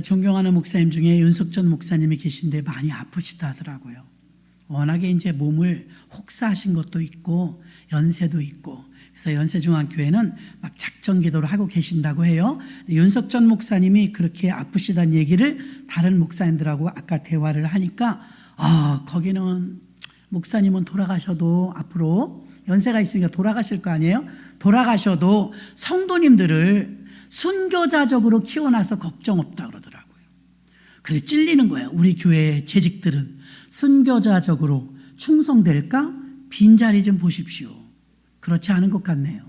존경하는 목사님 중에 윤석전 목사님이 계신데 많이 아프시다 하더라고요. 워낙에 이제 몸을 혹사하신 것도 있고 연세도 있고, 그래서 연세중앙교회는 막 작전 기도를 하고 계신다고 해요. 윤석전 목사님이 그렇게 아프시다는 얘기를 다른 목사님들하고 아까 대화를 하니까 거기는 목사님은 돌아가셔도 앞으로 연세가 있으니까 돌아가실 거 아니에요? 돌아가셔도 성도님들을 순교자적으로 키워놔서 걱정 없다 그러더라고요. 그래 찔리는 거예요. 우리 교회 재직들은 순교자적으로 충성될까? 빈자리 좀 보십시오. 그렇지 않은 것 같네요.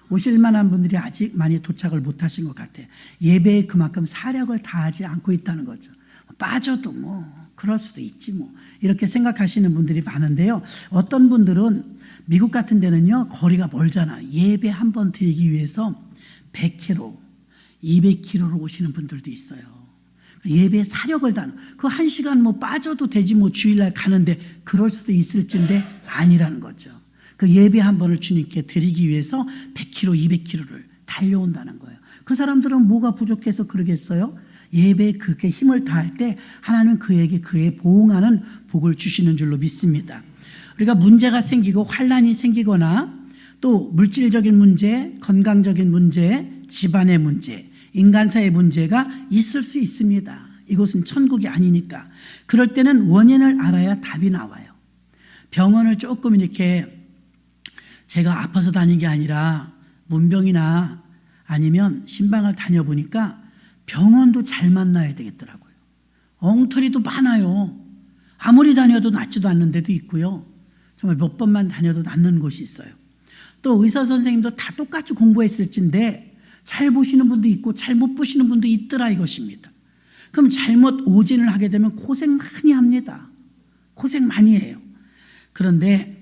오실 만한 분들이 아직 많이 도착을 못하신 것 같아요. 예배에 그만큼 사력을 다하지 않고 있다는 거죠. 빠져도 뭐 그럴 수도 있지 뭐 이렇게 생각하시는 분들이 많은데요. 어떤 분들은 미국 같은 데는요 거리가 멀잖아. 예배 한 번 드리기 위해서 100km, 200km로 오시는 분들도 있어요. 예배에 사력을 다하는, 그 1시간 뭐 빠져도 되지 뭐 주일날 가는데 그럴 수도 있을진데 아니라는 거죠. 그 예배 한 번을 주님께 드리기 위해서 100km, 200km를 달려온다는 거예요. 그 사람들은 뭐가 부족해서 그러겠어요? 예배에 그렇게 힘을 다할 때 하나님은 그에게 그의 보응하는 복을 주시는 줄로 믿습니다. 우리가 문제가 생기고 환란이 생기거나 또 물질적인 문제, 건강적인 문제, 집안의 문제, 인간사의 문제가 있을 수 있습니다. 이곳은 천국이 아니니까. 그럴 때는 원인을 알아야 답이 나와요. 병원을 조금 이렇게 제가 아파서 다닌 게 아니라 문병이나 아니면 신방을 다녀보니까 병원도 잘 만나야 되겠더라고요. 엉터리도 많아요. 아무리 다녀도 낫지도 않는 데도 있고요. 정말 몇 번만 다녀도 낫는 곳이 있어요. 또 의사 선생님도 다 똑같이 공부했을진데 잘 보시는 분도 있고 잘 못 보시는 분도 있더라 이것입니다. 그럼 잘못 오진을 하게 되면 고생 많이 합니다. 고생 많이 해요. 그런데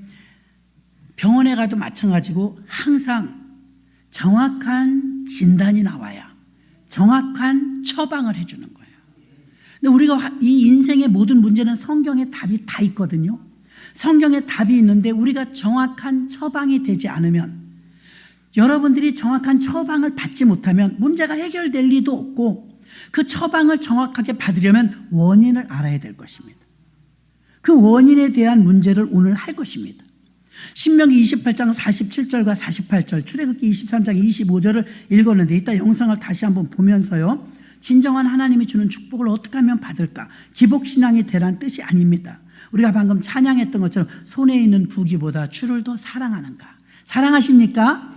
병원에 가도 마찬가지고 항상 정확한 진단이 나와야 정확한 처방을 해주는 거예요. 근데 우리가 이 인생의 모든 문제는 성경에 답이 다 있거든요. 성경에 답이 있는데 우리가 정확한 처방이 되지 않으면, 여러분들이 정확한 처방을 받지 못하면 문제가 해결될 리도 없고, 그 처방을 정확하게 받으려면 원인을 알아야 될 것입니다. 그 원인에 대한 문제를 오늘 할 것입니다. 신명기 28장 47절과 48절, 출애굽기 23장 25절을 읽었는데 이따 영상을 다시 한번 보면서요, 진정한 하나님이 주는 축복을 어떻게 하면 받을까? 기복신앙이 되란 뜻이 아닙니다. 우리가 방금 찬양했던 것처럼 손에 있는 부귀보다 주를 더 사랑하는가? 사랑하십니까?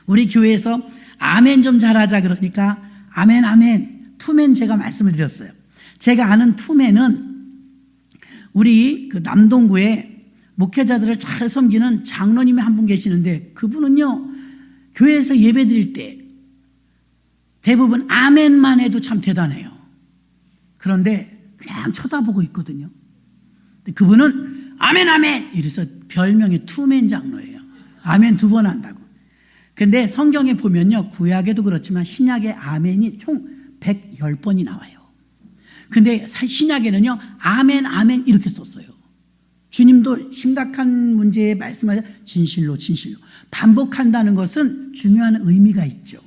우리 교회에서 아멘 좀 잘하자 그러니까 아멘 아멘 투맨 제가 말씀을 드렸어요. 제가 아는 투맨은 우리 그 남동구에 목회자들을 잘 섬기는 장로님이 한 분 계시는데, 그분은요 교회에서 예배 드릴 때 대부분 아멘만 해도 참 대단해요. 그런데 그냥 쳐다보고 있거든요. 그분은 아멘 아멘 이래서 별명이 투맨 장로예요. 아멘 2번 한다고. 근데 성경에 보면요, 구약에도 그렇지만 신약에 아멘이 총 110번이 나와요. 근데 신약에는요 아멘 아멘 이렇게 썼어요. 주님도 심각한 문제에 말씀하자 진실로 진실로 반복한다는 것은 중요한 의미가 있죠.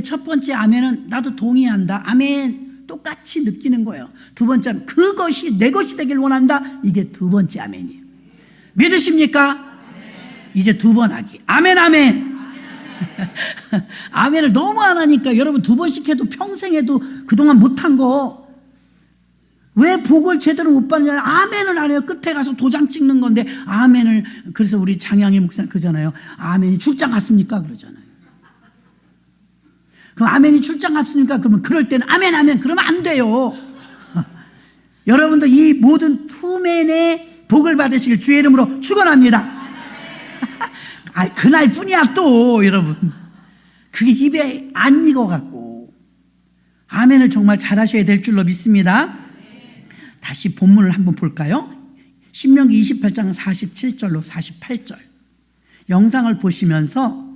첫 번째 아멘은 나도 동의한다, 아멘 똑같이 느끼는 거예요. 두 번째는 그것이 내 것이 되길 원한다, 이게 두 번째 아멘이에요. 믿으십니까? 이제 2번 하기. 아멘 아멘. 아멘을 너무 안 하니까 여러분 2번씩 해도 평생 해도 그동안 못한 거 왜 복을 제대로 못 받느냐, 아멘을 안 해요. 끝에 가서 도장 찍는 건데 아멘을. 그래서 우리 장양희 목사님 그러잖아요, 아멘이 출장 갔습니까? 그러잖아요. 그럼 아멘이 출장 갔습니까? 그러면 그럴 때는 아멘 아멘 그러면 안 돼요. 여러분도 이 모든 투맨의 복을 받으시길 주의 이름으로 축원합니다. 그날 뿐이야 또 여러분. 그게 입에 안 익어갖고 아멘을 정말 잘하셔야 될 줄로 믿습니다. 다시 본문을 한번 볼까요? 신명기 28장 47절로 48절 영상을 보시면서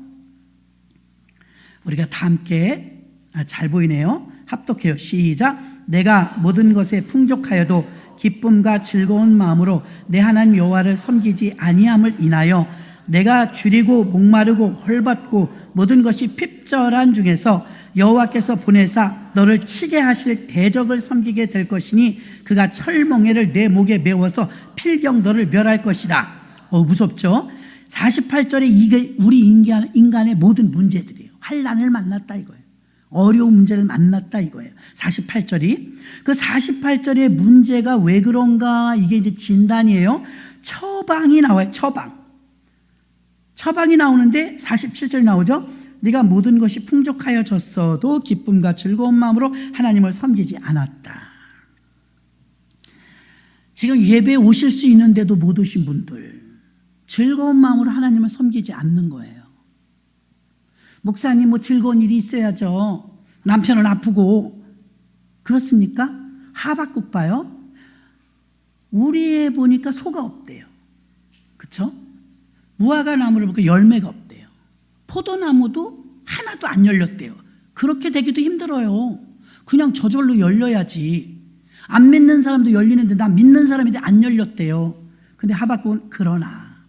우리가 다 함께, 잘 보이네요. 합독해요. 시작. 내가 모든 것에 풍족하여도 기쁨과 즐거운 마음으로 내 하나님 여호와를 섬기지 아니함을 인하여 내가 줄이고 목마르고 헐벗고 모든 것이 핍절한 중에서 여호와께서 보내사 너를 치게 하실 대적을 섬기게 될 것이니 그가 철멍에를 내 목에 메워서 필경 너를 멸할 것이다. 무섭죠? 48절에 이게 우리 인간의 모든 문제들이에요. 환난을 만났다 이거예요. 어려운 문제를 만났다 이거예요. 48절이. 그 48절의 문제가 왜 그런가? 이게 이제 진단이에요. 처방이 나와요. 처방이 나오는데 47절 나오죠. 네가 모든 것이 풍족하여졌어도 기쁨과 즐거운 마음으로 하나님을 섬기지 않았다. 지금 예배에 오실 수 있는데도 못 오신 분들, 즐거운 마음으로 하나님을 섬기지 않는 거예요. 목사님, 즐거운 일이 있어야죠. 남편은 아프고. 그렇습니까? 하박국 봐요. 우리에 보니까 소가 없대요. 그렇죠? 무화과 나무를 보니까 열매가 없대요. 포도나무도 하나도 안 열렸대요. 그렇게 되기도 힘들어요. 그냥 저절로 열려야지. 안 믿는 사람도 열리는데 나 믿는 사람인데 안 열렸대요. 근데 하박국은 그러나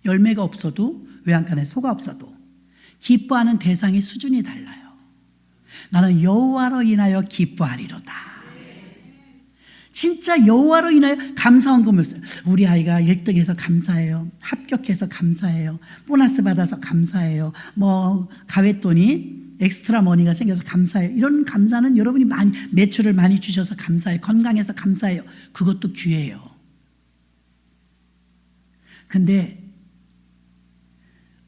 열매가 없어도 외양간에 소가 없어도 기뻐하는 대상의 수준이 달라요. 나는 여호와로 인하여 기뻐하리로다. 진짜 여호와로 인하여 감사한 거면 우리 아이가 1등해서 감사해요. 합격해서 감사해요. 보너스 받아서 감사해요. 가외돈이 엑스트라 머니가 생겨서 감사해요. 이런 감사는 여러분이 많이 매출을 많이 주셔서 감사해요. 건강해서 감사해요. 그것도 귀해요. 근데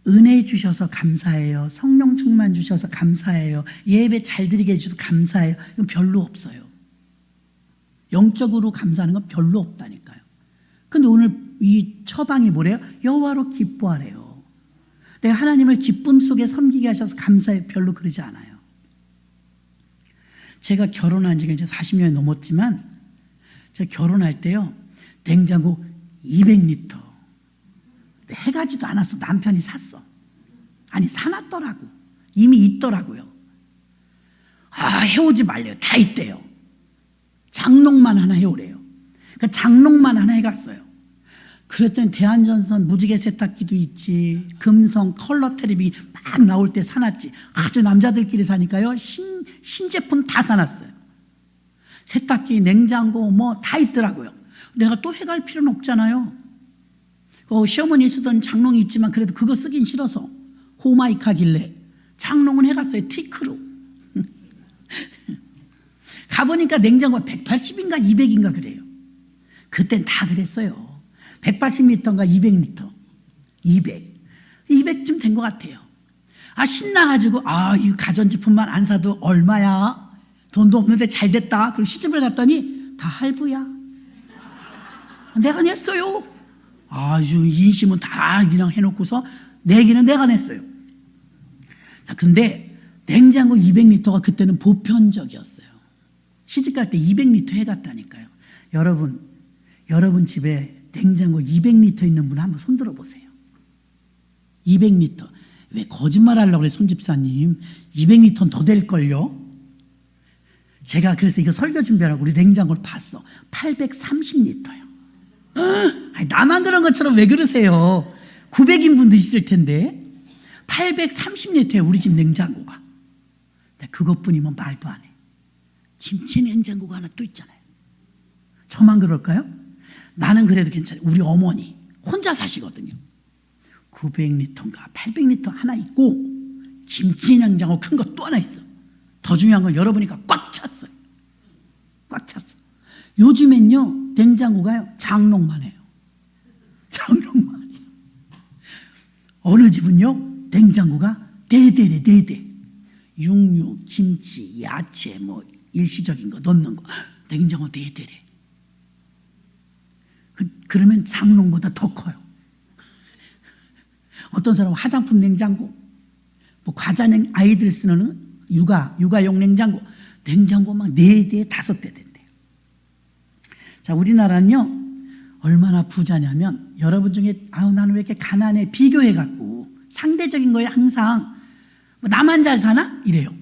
은혜 주셔서 감사해요. 성령 충만 주셔서 감사해요. 예배 잘 드리게 해주셔서 감사해요. 이건 별로 없어요. 영적으로 감사하는 건 별로 없다니까요. 근데 오늘 이 처방이 뭐래요? 여호와로 기뻐하래요. 내가 하나님을 기쁨 속에 섬기게 하셔서 감사해요. 별로 그러지 않아요. 제가 결혼한 지가 이제 40년이 넘었지만 제가 결혼할 때요, 냉장고 200리터 해가지도 않았어. 남편이 샀어. 아니, 사놨더라고. 이미 있더라고요. 해오지 말래요. 다 있대요. 장롱만 하나 해오래요. 그 장롱만 하나 해갔어요. 그랬더니 대한전선 무지개 세탁기도 있지, 금성 컬러 테레비 막 나올 때 사놨지. 아주 남자들끼리 사니까요, 신제품 다 사놨어요. 세탁기, 냉장고 다 있더라고요. 내가 또 해갈 필요는 없잖아요. 시어머니 쓰던 장롱이 있지만 그래도 그거 쓰긴 싫어서 호마이카길래 장롱은 해갔어요. 티크로. 가보니까 냉장고가 180인가 200인가 그래요. 그땐 다 그랬어요. 180리터인가 200리터. 200쯤 된 것 같아요. 신나가지고 이 가전제품만 안 사도 얼마야? 돈도 없는데 잘 됐다. 그리고 시집을 갔더니 다 할부야. 내가 냈어요. 아주 인심은 다 그냥 해놓고서 내기는 내가 냈어요. 자, 근데 냉장고 200리터가 그때는 보편적이었어요. 시집갈 때 200리터 해갔다니까요. 여러분 집에 냉장고 200리터 있는 분 한번 손 들어보세요. 200리터. 왜 거짓말 하려고 그래, 손집사님. 200리터는 더 될걸요? 제가 그래서 이거 설교 준비하라고 우리 냉장고를 봤어. 830리터요. 나만 그런 것처럼 왜 그러세요? 900인 분도 있을 텐데 830리터예요, 우리 집 냉장고가. 그것뿐이면 말도 안 해. 김치 냉장고가 하나 또 있잖아요. 저만 그럴까요? 나는 그래도 괜찮아요. 우리 어머니 혼자 사시거든요. 900리터인가 800리터 하나 있고 김치 냉장고 큰 거 또 하나 있어. 더 중요한 건 열어보니까 꽉 찼어요. 꽉 찼어. 요즘엔요, 냉장고가요, 장롱만 해요. 장롱만 해요. 어느 집은요, 냉장고가 4대래, 4대. 육류, 김치, 야채, 일시적인 거 넣는 거. 냉장고 4대래. 그러면 장롱보다 더 커요. 어떤 사람은 화장품 냉장고, 과자 아이들 쓰는 육아용 냉장고 막 4대, 5대 된대요. 자, 우리나라는요, 얼마나 부자냐면, 여러분 중에 나는 왜 이렇게 가난해 비교해갖고 상대적인 거에 항상 나만 잘 사나? 이래요.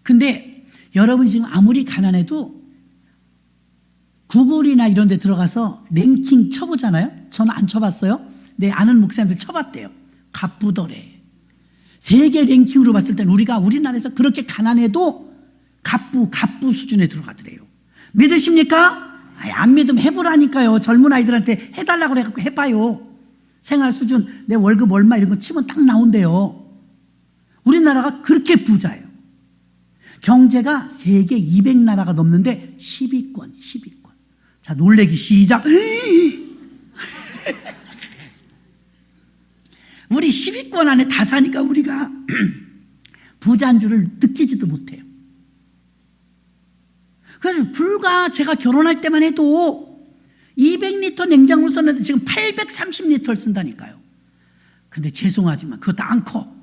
근데 여러분 지금 아무리 가난해도 구글이나 이런 데 들어가서 랭킹 쳐보잖아요. 저는 안 쳐봤어요. 내 아는 목사님들 쳐봤대요. 갑부더래. 세계 랭킹으로 봤을 때는 우리나라에서 그렇게 가난해도 갑부 수준에 들어가더래요. 믿으십니까? 안 믿으면 해보라니까요. 젊은 아이들한테 해달라고 해갖고 해봐요. 생활 수준, 내 월급 얼마 이런 거 치면 딱 나온대요. 우리나라가 그렇게 부자예요. 경제가 세계 200나라가 넘는데 10위권. 자, 놀래기 시작. 우리 10위권 안에 다 사니까 우리가 부자인 줄을 느끼지도 못해요. 그래서 불과 제가 결혼할 때만 해도 200리터 냉장고를 썼는데 지금 830리터를 쓴다니까요. 근데 죄송하지만 그것도 안 커.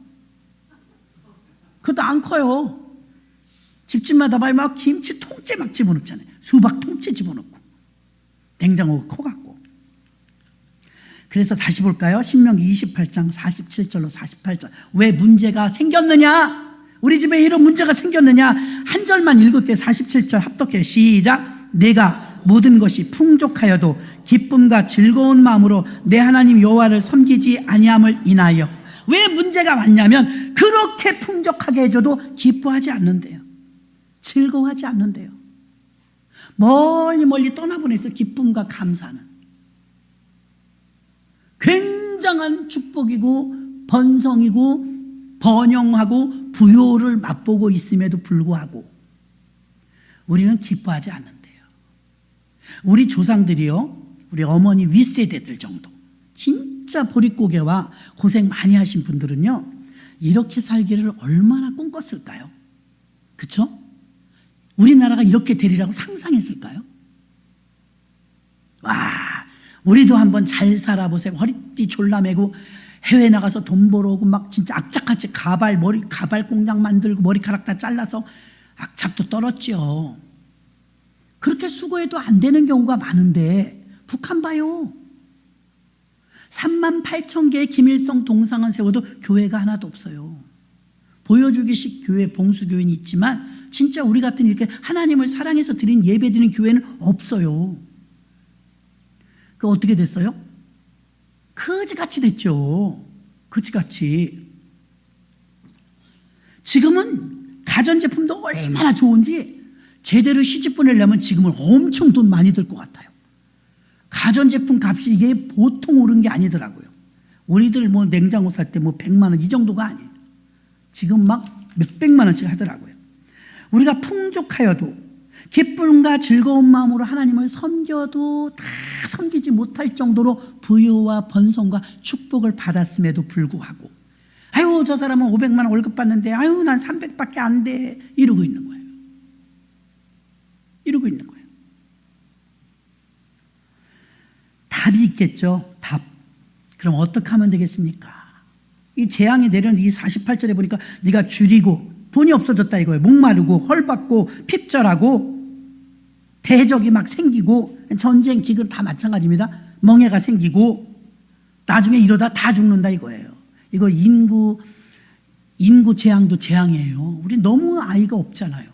그것도 안 커요. 집집마다 막 김치 통째 막 집어넣잖아요. 수박 통째 집어넣고. 냉장고가 커갖고. 그래서 다시 볼까요? 신명기 28장 47절로 48절. 왜 문제가 생겼느냐? 우리 집에 이런 문제가 생겼느냐? 한 절만 읽을게요. 47절 합독해 시작. 내가 모든 것이 풍족하여도 기쁨과 즐거운 마음으로 내 하나님 여호와를 섬기지 아니함을 인하여. 왜 문제가 왔냐면 그렇게 풍족하게 해줘도 기뻐하지 않는데요. 즐거워하지 않는데요. 멀리 떠나보내서 기쁨과 감사는 굉장한 축복이고 번성이고 번영하고 부요를 맛보고 있음에도 불구하고 우리는 기뻐하지 않는데요. 우리 조상들이요, 우리 어머니 윗세대들 정도 진짜 보릿고개와 고생 많이 하신 분들은요, 이렇게 살기를 얼마나 꿈꿨을까요? 그렇죠? 우리나라가 이렇게 되리라고 상상했을까요? 와, 우리도 한번 잘 살아보세요. 허리띠 졸라매고 해외 나가서 돈 벌어오고 막 진짜 악착같이 가발 공장 만들고 머리카락 다 잘라서 악착도 떨었죠. 그렇게 수고해도 안 되는 경우가 많은데 북한 봐요. 38,000개의 김일성 동상을 세워도 교회가 하나도 없어요. 보여주기식 교회, 봉수교회는 있지만 진짜 우리 같은 이렇게 하나님을 사랑해서 드린 예배 드리는 교회는 없어요. 그 어떻게 됐어요? 거지같이 됐죠. 거지같이. 지금은 가전제품도 얼마나 좋은지 제대로 시집 보내려면 지금은 엄청 돈 많이 들 것 같아요. 가전제품 값이 이게 보통 오른 게 아니더라고요. 우리들 뭐 냉장고 살 때 뭐 100만 원 이 정도가 아니에요. 지금 막 몇백만 원씩 하더라고요. 우리가 풍족하여도 기쁨과 즐거운 마음으로 하나님을 섬겨도 다 섬기지 못할 정도로 부유와 번성과 축복을 받았음에도 불구하고 아유 저 사람은 500만 원 월급 받는데 아유 난 300밖에 안 돼 이러고 있는 거예요. 이러고 있는 거예요. 답이 있겠죠. 답. 그럼 어떻게 하면 되겠습니까? 이 재앙이 내려는 이 48절에 보니까 네가 줄이고 돈이 없어졌다 이거예요. 목마르고 헐받고 핍절하고 대적이 막 생기고 전쟁 기근 다 마찬가지입니다. 멍해가 생기고 나중에 이러다 다 죽는다 이거예요. 이거 인구 재앙도 재앙이에요. 우리 너무 아이가 없잖아요.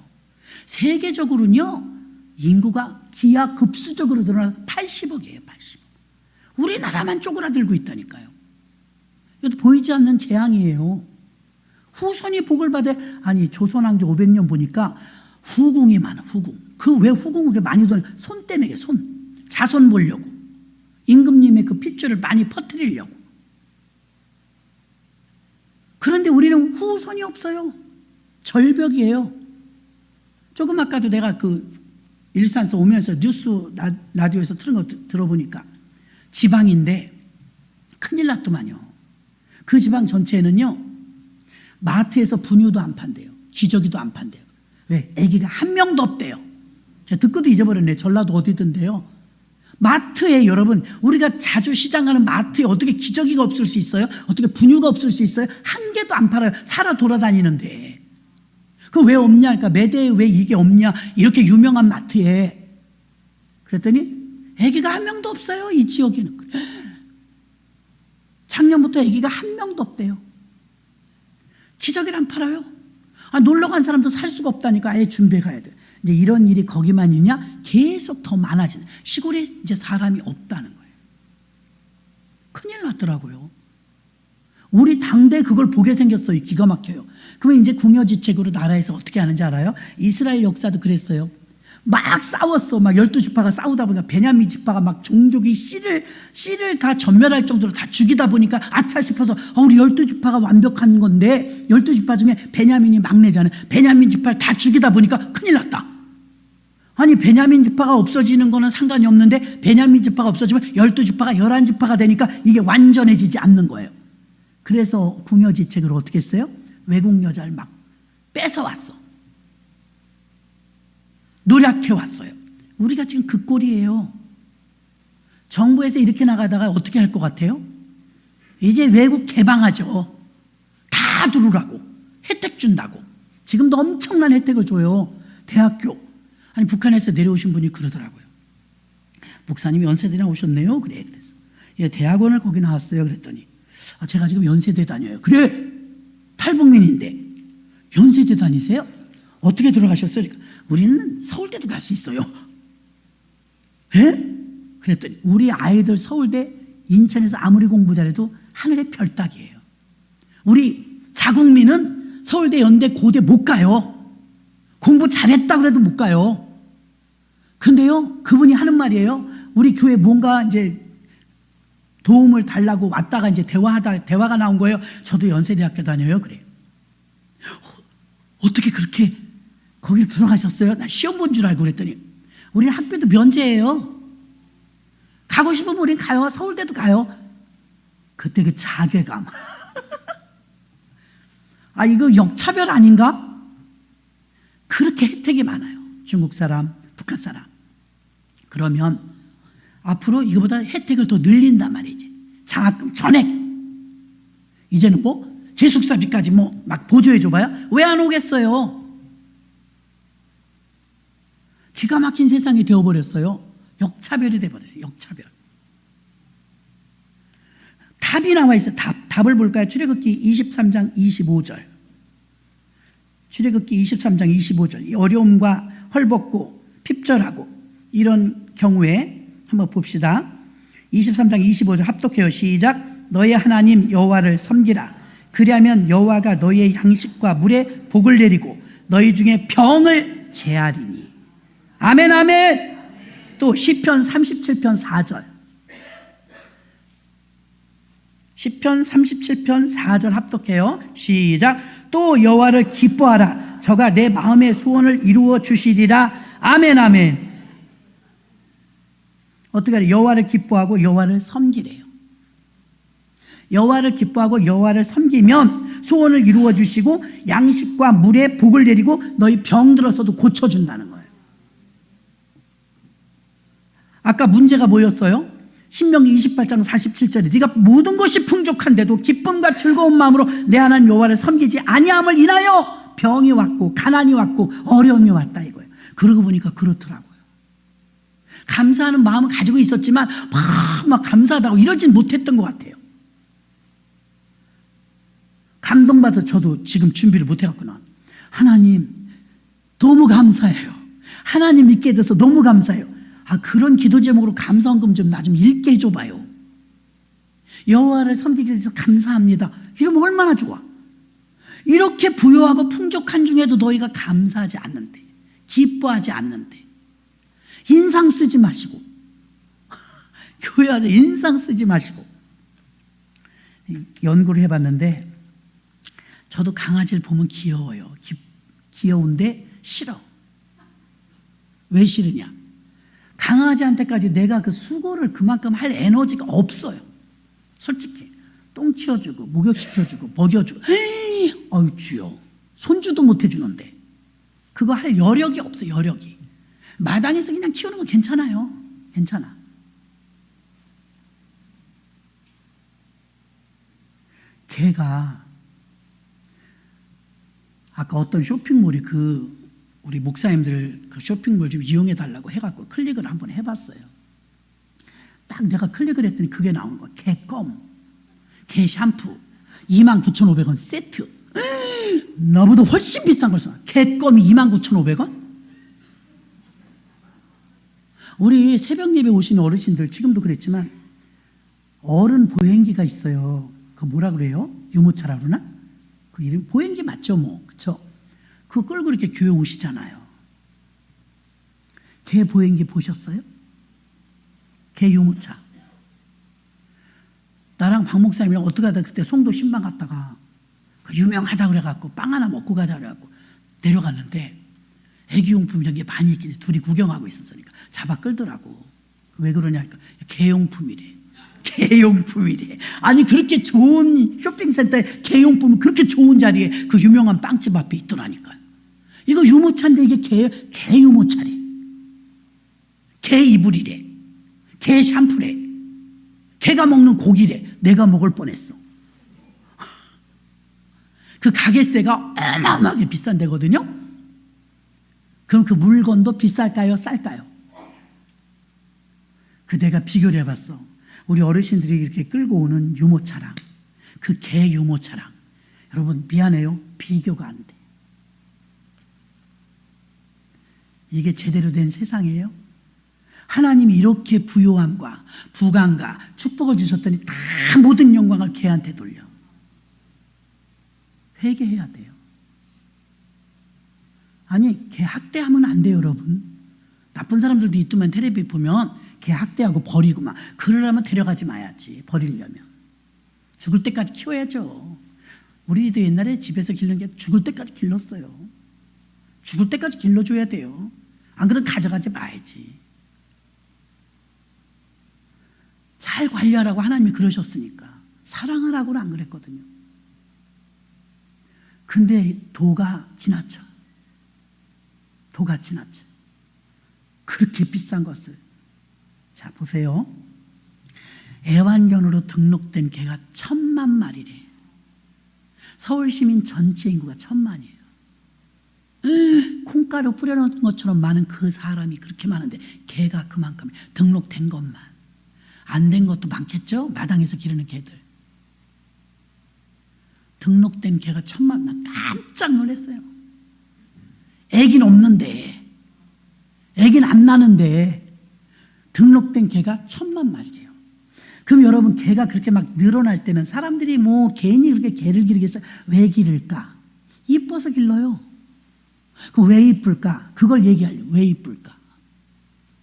세계적으로는요 인구가 기하급수적으로 늘어나 80억이에요. 80억. 우리나라만 쪼그라들고 있다니까요. 이것도 보이지 않는 재앙이에요. 후손이 복을 받아. 아니 조선왕조 500년 보니까 후궁이 많아. 후궁. 그 왜 후궁을 많이 도는 손 때문에 손. 자손 보려고. 임금님의 그 핏줄을 많이 퍼뜨리려고. 그런데 우리는 후손이 없어요. 절벽이에요. 조금 아까도 내가 그 일산에서 오면서 뉴스 라디오에서 틀은 거 들어보니까 지방인데 큰일 났더만요. 그 지방 전체에는요 마트에서 분유도 안 판대요. 기저귀도 안 판대요. 왜? 아기가 한 명도 없대요. 제가 듣고도 잊어버렸네. 전라도 어디든데요. 마트에 여러분 우리가 자주 시장 가는 마트에 어떻게 기저귀가 없을 수 있어요? 어떻게 분유가 없을 수 있어요? 한 개도 안 팔아요. 살아 돌아다니는데. 그 왜 없냐? 그러니까 매대에 왜 이게 없냐? 이렇게 유명한 마트에. 그랬더니 아기가 한 명도 없어요. 이 지역에는. 작년부터 아기가 한 명도 없대요. 기저귀를 안 팔아요. 놀러 간 사람도 살 수가 없다니까 아예 준비해 가야 돼. 이제 이런 일이 거기만 있냐? 계속 더 많아지는. 시골에 이제 사람이 없다는 거예요. 큰일 났더라고요. 우리 당대 그걸 보게 생겼어요. 기가 막혀요. 그러면 이제 궁여지책으로 나라에서 어떻게 하는지 알아요? 이스라엘 역사도 그랬어요. 막 싸웠어. 막 12지파가 싸우다 보니까 베냐민 지파가 막 종족이 씨를 다 전멸할 정도로 다 죽이다 보니까 아차 싶어서 우리 12지파가 완벽한 건데 12지파 중에 베냐민이 막내잖아요. 베냐민 지파를 다 죽이다 보니까 큰일 났다. 아니 베냐민 지파가 없어지는 거는 상관이 없는데 베냐민 지파가 없어지면 12지파가 11지파가 되니까 이게 완전해지지 않는 거예요. 그래서 궁여지책으로 어떻게 했어요? 외국 여자를 막 뺏어왔어. 노력해왔어요. 우리가 지금 그 꼴이에요. 정부에서 이렇게 나가다가 어떻게 할 것 같아요? 이제 외국 개방하죠. 다 들어오라고. 혜택 준다고. 지금도 엄청난 혜택을 줘요. 대학교. 아니 북한에서 내려오신 분이 그러더라고요. 목사님이 연세대나 오셨네요. 그래. 그래서 예, 대학원을 거기 나왔어요. 그랬더니 제가 지금 연세대 다녀요. 그래. 탈북민인데 연세대 다니세요? 어떻게 들어가셨어요? 그러니까 우리는 서울대도 갈 수 있어요. 예? 그랬더니 우리 아이들 서울대 인천에서 아무리 공부 잘해도 하늘의 별따기예요. 우리 자국민은 서울대 연대 고대 못 가요. 공부 잘했다 그래도 못 가요. 근데요 그분이 하는 말이에요. 우리 교회 뭔가 이제 도움을 달라고 왔다가 이제 대화가 나온 거예요. 저도 연세대학교 다녀요. 그래요. 어떻게 그렇게 거기 들어가셨어요? 나 시험 본 줄 알고 그랬더니 우리는 학비도 면제예요. 가고 싶으면 우린 가요. 서울대도 가요. 그때 그 자괴감. 아 이거 역차별 아닌가? 그렇게 혜택이 많아요. 중국 사람, 북한 사람. 그러면 앞으로 이거보다 혜택을 더 늘린단 말이지. 장학금 전액. 이제는 뭐 재숙사비까지 뭐 막 보조해 줘봐요. 왜 안 오겠어요? 기가 막힌 세상이 되어버렸어요. 역차별이 되어버렸어요. 역차별. 답이 나와 있어요. 답을 볼까요? 출애굽기 23장 25절. 출애굽기 23장 25절. 어려움과 헐벗고 핍절하고 이런 경우에 한번 봅시다. 23장 25절 합독해요. 시작. 너의 하나님 여호와를 섬기라. 그리하면 여호와가 너의 양식과 물에 복을 내리고 너희 중에 병을 제하리니. 아멘 아멘. 또 시편 37편 4절. 시편 37편 4절 합독해요. 시작. 또 여호와를 기뻐하라. 저가 내 마음의 소원을 이루어 주시리라. 아멘 아멘. 어떻게 하래? 여호와를 기뻐하고 여호와를 섬기래요. 여호와를 기뻐하고 여호와를 섬기면 소원을 이루어 주시고 양식과 물에 복을 내리고 너희 병들어서도 고쳐준다는 거예요. 아까 문제가 뭐였어요? 신명기 28장 47절에 네가 모든 것이 풍족한데도 기쁨과 즐거운 마음으로 내 하나님 여호와를 섬기지 아니함을 인하여 병이 왔고 가난이 왔고 어려움이 왔다 이거예요. 그러고 보니까 그렇더라고요. 감사하는 마음을 가지고 있었지만 막 감사하다고 이러진 못했던 것 같아요. 감동받아 저도 지금 준비를 못해갖구나. 하나님 너무 감사해요. 하나님 믿게 돼서 너무 감사해요. 그런 기도 제목으로 감사헌금 좀 나 좀 읽게 해줘봐요. 여호와를 섬기게 돼서 감사합니다. 이러면 얼마나 좋아. 이렇게 부유하고 풍족한 중에도 너희가 감사하지 않는데, 기뻐하지 않는데, 인상 쓰지 마시고 교회 와서 인상 쓰지 마시고. 연구를 해봤는데 저도 강아지를 보면 귀여워요. 귀여운데 싫어. 왜 싫으냐? 강아지한테까지 내가 그 수고를 그만큼 할 에너지가 없어요. 솔직히 똥 치워주고 목욕시켜주고 먹여주고 어휴 주여 손주도 못 해주는데 그거 할 여력이 없어요. 여력이. 마당에서 그냥 키우는 건 괜찮아요. 괜찮아. 개가 아까 어떤 쇼핑몰이 우리 목사님들 그 쇼핑몰 좀 이용해 달라고 해갖고 클릭을 한번 해봤어요. 딱 내가 클릭을 했더니 그게 나오는 거야. 개껌, 개 샴푸 29,500원 세트. 나보다 훨씬 비싼 걸 써. 개껌이 29,500원? 우리 새벽 예배 오시는 어르신들 지금도 그랬지만 어른 보행기가 있어요. 그거 뭐라 그래요? 유모차라 그러나? 그 이름 보행기 맞죠 뭐, 그쵸? 그거 끌고 이렇게 교회 오시잖아요. 개 보행기 보셨어요? 개 유모차. 나랑 박 목사님이랑 어떻게 하다 그때 송도 신방 갔다가 그 유명하다 그래갖고 빵 하나 먹고 가자 그래갖고 내려갔는데 애기용품 이런 게 많이 있길래 둘이 구경하고 있었으니까 잡아 끌더라고. 왜 그러냐니까 개용품이래. 개용품이래. 아니 그렇게 좋은 쇼핑센터에 개용품은 그렇게 좋은 자리에 그 유명한 빵집 앞에 있더라니까요. 이거 유모차인데 이게 개 유모차래. 개 이불이래. 개 샴푸래. 개가 먹는 고기래. 내가 먹을 뻔했어. 그 가게세가 어마어마하게 비싼 데거든요. 그럼 그 물건도 비쌀까요? 쌀까요? 그 내가 비교를 해봤어. 우리 어르신들이 이렇게 끌고 오는 유모차랑 그 개 유모차랑 여러분 미안해요. 비교가 안 돼. 이게 제대로 된 세상이에요? 하나님이 이렇게 부요함과 부강과 축복을 주셨더니 다 모든 영광을 개한테 돌려. 회개해야 돼요. 아니 개 학대하면 안 돼요 여러분. 나쁜 사람들도 있더만 텔레비 보면 개 학대하고 버리고 막 그러려면 데려가지 마야지. 버리려면 죽을 때까지 키워야죠. 우리도 옛날에 집에서 기르는 게 죽을 때까지 길렀어요. 죽을 때까지 길러줘야 돼요. 안 그러면 가져가지 마야지. 잘 관리하라고 하나님이 그러셨으니까. 사랑하라고는 안 그랬거든요. 근데 도가 지나쳐. 도가 지나쳐. 그렇게 비싼 것을. 자 보세요. 애완견으로 등록된 개가 1000만 마리래. 서울 시민 전체 인구가 1000만이에요. 콩가루 뿌려놓은 것처럼 많은 그 사람이 그렇게 많은데 개가 그만큼 등록된 것만. 안 된 것도 많겠죠? 마당에서 기르는 개들. 등록된 개가 1000만. 나 깜짝 놀랐어요. 애긴 없는데, 애긴 안 나는데 등록된 개가 1000만 마리래요. 그럼 여러분 개가 그렇게 막 늘어날 때는 사람들이 뭐 괜히 그렇게 개를 기르겠어요? 왜 기를까? 이뻐서 길러요. 그럼 왜 이쁠까? 그걸 얘기하려고. 왜 이쁠까?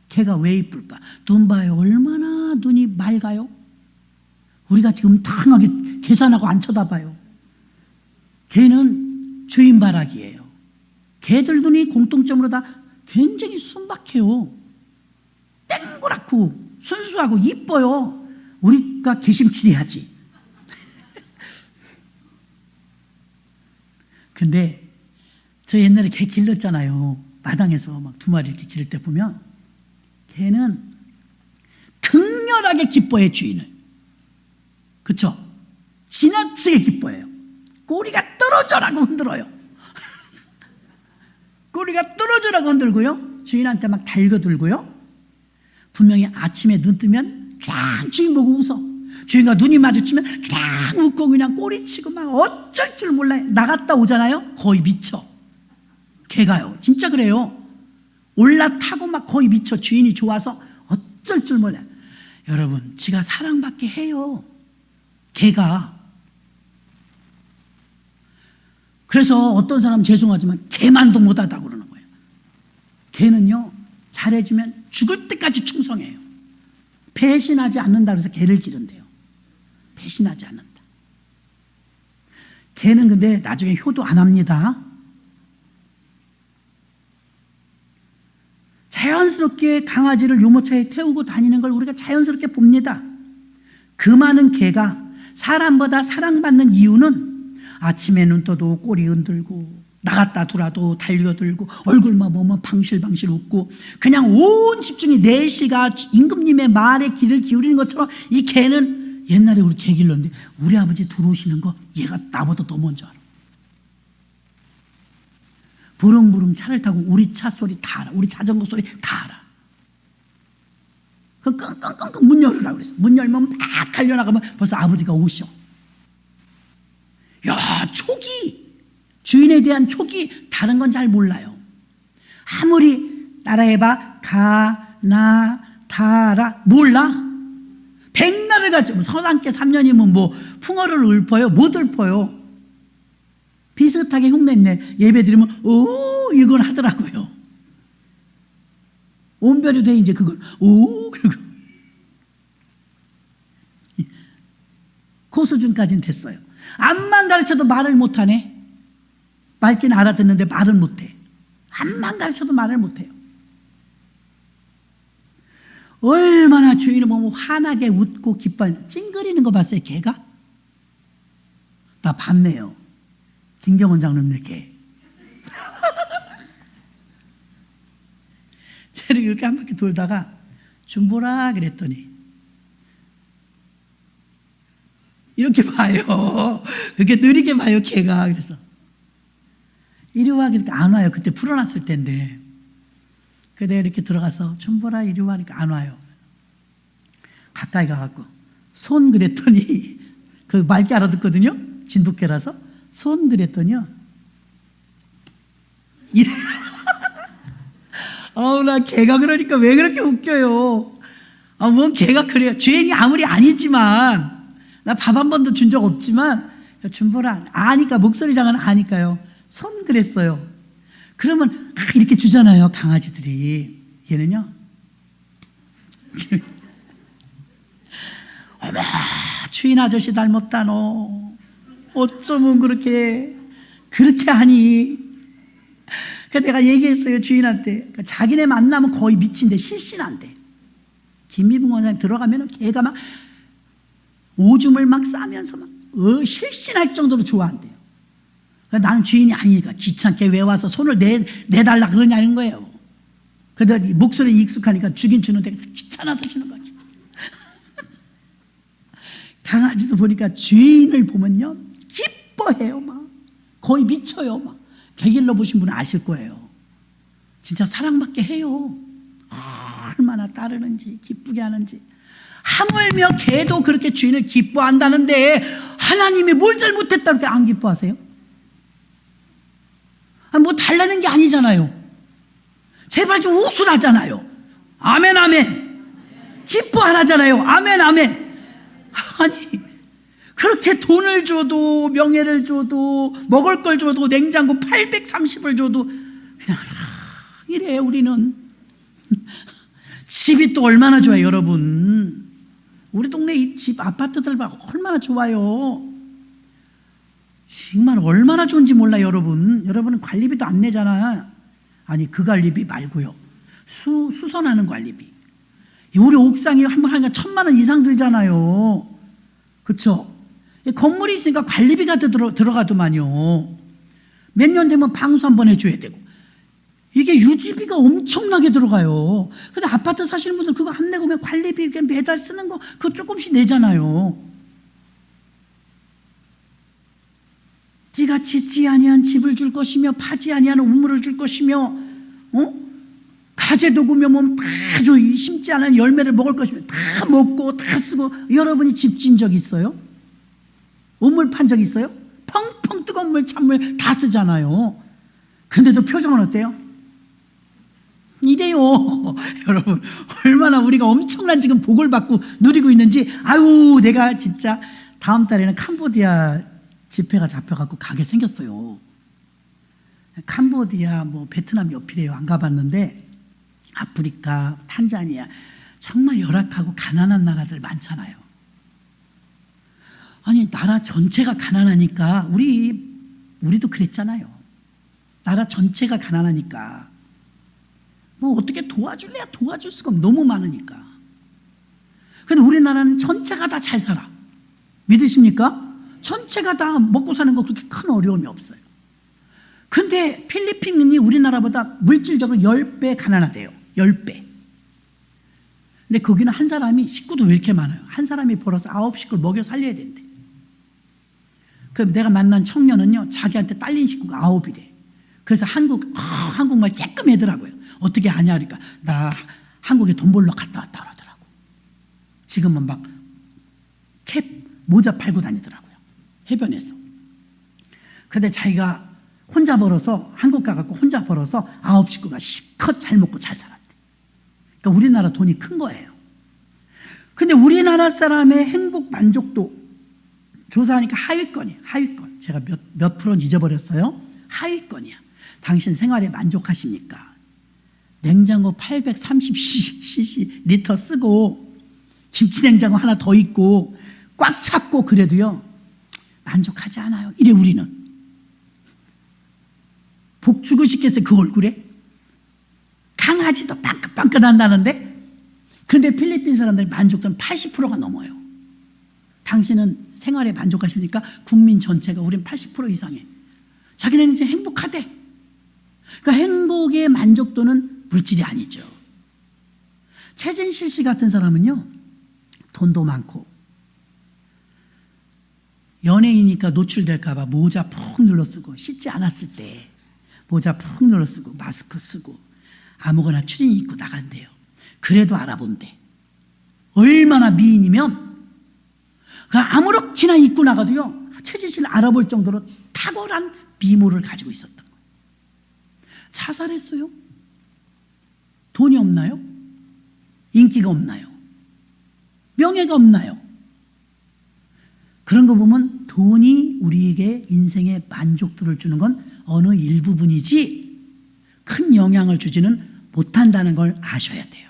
개가 왜 이쁠까? 눈 봐요. 얼마나 눈이 맑아요? 우리가 지금 음탕하게 계산하고 안 쳐다봐요. 개는 주인바라기예요. 개들 눈이 공통점으로 다 굉장히 순박해요. 땡그랗고 순수하고 이뻐요. 우리가 기심치레하지. 근데 저 옛날에 개 길렀잖아요. 마당에서 막 2마리 이렇게 기를 때 보면 개는 극렬하게 기뻐해 주인을. 그렇죠? 지나치게 기뻐해요. 꼬리가 떨어져라고 흔들어요. 꼬리가 떨어져라고 흔들고요. 주인한테 막 달겨들고요. 분명히 아침에 눈 뜨면 그냥 주인 보고 웃어. 주인과 눈이 마주치면 그냥 웃고 그냥 꼬리치고 막 어쩔 줄 몰라요. 나갔다 오잖아요. 거의 미쳐. 개가요. 진짜 그래요. 올라타고 막 거의 미쳐. 주인이 좋아서 어쩔 줄 몰라요. 여러분, 지가 사랑받게 해요. 개가. 그래서 어떤 사람은 죄송하지만 개만도 못하다고 그러는 거예요. 개는요, 잘해주면 죽을 때까지 충성해요. 배신하지 않는다 그래서 개를 기른대요. 배신하지 않는다. 개는 근데 나중에 효도 안 합니다. 자연스럽게 강아지를 유모차에 태우고 다니는 걸 우리가 자연스럽게 봅니다. 그 많은 개가 사람보다 사랑받는 이유는 아침에 눈 떠도 꼬리 흔들고 나갔다 들어도 달려들고 얼굴만 보면 방실방실 웃고 그냥 온 집중이 4시가 임금님의 말에 귀를 기울이는 것처럼 이 개는 옛날에 우리 개 길렀는데 우리 아버지 들어오시는 거 얘가 나보다 더 먼저 알아. 부릉부릉 차를 타고 우리 차 소리 다 알아. 우리 자전거 소리 다 알아. 그럼 끙끙끙끙 문 열으라고 그랬어. 문 열면 막 달려나가면 벌써 아버지가 오셔. 야, 촉이, 주인에 대한 촉이 다른 건 잘 몰라요. 아무리 따라해봐. 가, 나, 다라. 몰라. 백날을 한결같이 서당계 3년이면 뭐 풍어를 읊어요? 못 읊어요. 비슷하게 흉내내 예배 드리면 오 이건 하더라고요. 온별이 돼 이제 그걸 오 그리고 그 수준까지는 됐어요. 암만 가르쳐도 말을 못하네. 맑긴 알아듣는데 말은 못해. 암만 가르쳐도 말을 못해요. 얼마나 주인을 보면 환하게 웃고 기뻐하는 찡그리는 거 봤어요? 개가? 나 봤네요. 김경원 장로님네 개. 제가 이렇게 한 바퀴 돌다가 준보라 그랬더니 이렇게 봐요. 그렇게 느리게 봐요 개가. 그래서 이리 와 그러니까 안 와요. 그때 풀어놨을 텐데. 그래서 내가 이렇게 들어가서 준보라 이리 와 하니까 안 와요. 가까이 가갖고 손 그랬더니 그 맑게 알아듣거든요. 진돗개라서 손 그랬더니요 이래. 나 개가 그러니까 왜 그렇게 웃겨요. 뭔 개가 그래요. 죄인이 아무리 아니지만 나 밥 한 번도 준 적 없지만 준보라 아니까 목소리랑은 아니까요. 손 그랬어요. 그러면 이렇게 주잖아요 강아지들이. 얘는요 어머 주인 아저씨 닮았다 너 어쩌면 그렇게 하니. 그래서 내가 얘기했어요 주인한테. 그러니까 자기네 만나면 거의 미친데 실신한대. 김미붕 원장님 들어가면 걔가 막 오줌을 막 싸면서 막 실신할 정도로 좋아한대요. 그러니까 나는 주인이 아니니까 귀찮게 왜 와서 손을 내달라 그러냐는 거예요. 그래도 목소리 익숙하니까 주긴 주는데 귀찮아서 주는 거야. 강아지도 보니까 주인을 보면요 기뻐해요. 막 거의 미쳐요. 막 개길러 보신 분은 아실 거예요. 진짜 사랑받게 해요. 얼마나 따르는지 기쁘게 하는지. 하물며 개도 그렇게 주인을 기뻐한다는데 하나님이 뭘 잘못했다 그렇게 안 기뻐하세요? 뭐 달라는 게 아니잖아요. 제발 좀 웃으라잖아요. 아멘 아멘. 기뻐하라잖아요. 아멘 아멘. 아니 그렇게 돈을 줘도 명예를 줘도 먹을 걸 줘도 냉장고 830을 줘도 그냥 이래. 우리는 집이 또 얼마나 좋아요 여러분. 우리 동네 이 집 아파트들 봐 얼마나 좋아요. 정말 얼마나 좋은지 몰라요 여러분. 여러분은 관리비도 안 내잖아. 아니 그 관리비 말고요 수선하는 관리비. 우리 옥상이 한 번 하니까 1,000만 원 이상 들잖아요. 그렇죠? 건물이 있으니까 관리비가 들어가더만요. 몇 년 되면 방수 한번 해줘야 되고 이게 유지비가 엄청나게 들어가요. 근데 아파트 사시는 분들 그거 안 내고 그냥 관리비 이렇게 매달 쓰는 거 그거 조금씩 내잖아요. 네가 짓지 아니한 집을 줄 것이며 파지 아니한 우물을 줄 것이며 가재 도구면 다 줘. 심지 않은 열매를 먹을 것이며 다 먹고 다 쓰고. 여러분이 집 진 적 있어요? 우물 판 적 있어요? 펑펑 뜨거운 물 찬물 다 쓰잖아요. 근데도 표정은 어때요? 이래요. 여러분 얼마나 우리가 엄청난 지금 복을 받고 누리고 있는지. 아유 내가 진짜 다음 달에는 캄보디아 집회가 잡혀갖고 가게 생겼어요. 캄보디아 뭐 베트남 옆이래요. 안 가봤는데 아프리카 탄자니아 정말 열악하고 가난한 나라들 많잖아요. 아니 나라 전체가 가난하니까 우리도 그랬잖아요. 나라 전체가 가난하니까 뭐 어떻게 도와줄래야 도와줄 수가 너무 많으니까. 근데 우리나라는 전체가 다 잘 살아. 믿으십니까? 전체가 다 먹고 사는 거 그렇게 큰 어려움이 없어요. 근데 필리핀이 우리나라보다 물질적으로 10배 가난하대요. 10배. 근데 거기는 한 사람이 식구도 왜 이렇게 많아요? 한 사람이 벌어서 9식구를 먹여 살려야 된대. 그럼 내가 만난 청년은요 자기한테 딸린 식구가 9이래. 그래서 한국말 쬐끔 해더라고요. 어떻게 하냐 그러니까 나 한국에 돈 벌러 갔다 왔다 그러더라고. 지금은 막 캡 모자 팔고 다니더라고요. 해변에서. 근데 자기가 혼자 벌어서 한국 가갖고 혼자 벌어서 9식구가 실컷 잘 먹고 잘 살았대. 그러니까 우리나라 돈이 큰 거예요. 근데 우리나라 사람의 행복 만족도 조사하니까 하위권이에요. 하위권. 제가 몇 프로는 잊어버렸어요. 하위권이야. 당신 생활에 만족하십니까? 냉장고 830cc 리터 쓰고 김치냉장고 하나 더 있고 꽉 찼고 그래도요 만족하지 않아요. 이래 우리는. 복주고 싶겠어요 그 얼굴에? 강아지도 빵긋빵긋 한다는데? 근데 필리핀 사람들 만족도는 80%가 넘어요. 당신은 생활에 만족하십니까? 국민 전체가 우린 80% 이상해. 자기네는 이제 행복하대. 그러니까 행복의 만족도는 물질이 아니죠. 최진실 씨 같은 사람은요 돈도 많고 연예인이니까 노출될까 봐 모자 푹 눌러 쓰고 씻지 않았을 때 모자 푹 눌러 쓰고 마스크 쓰고 아무거나 추리닝 입고 나간대요. 그래도 알아본대. 얼마나 미인이면 그냥 아무렇게나 입고 나가도요 최진실을 알아볼 정도로 탁월한 미모를 가지고 있었던 거예요. 자살했어요. 돈이 없나요? 인기가 없나요? 명예가 없나요? 그런 거 보면 돈이 우리에게 인생의 만족도를 주는 건 어느 일부분이지 큰 영향을 주지는 못한다는 걸 아셔야 돼요.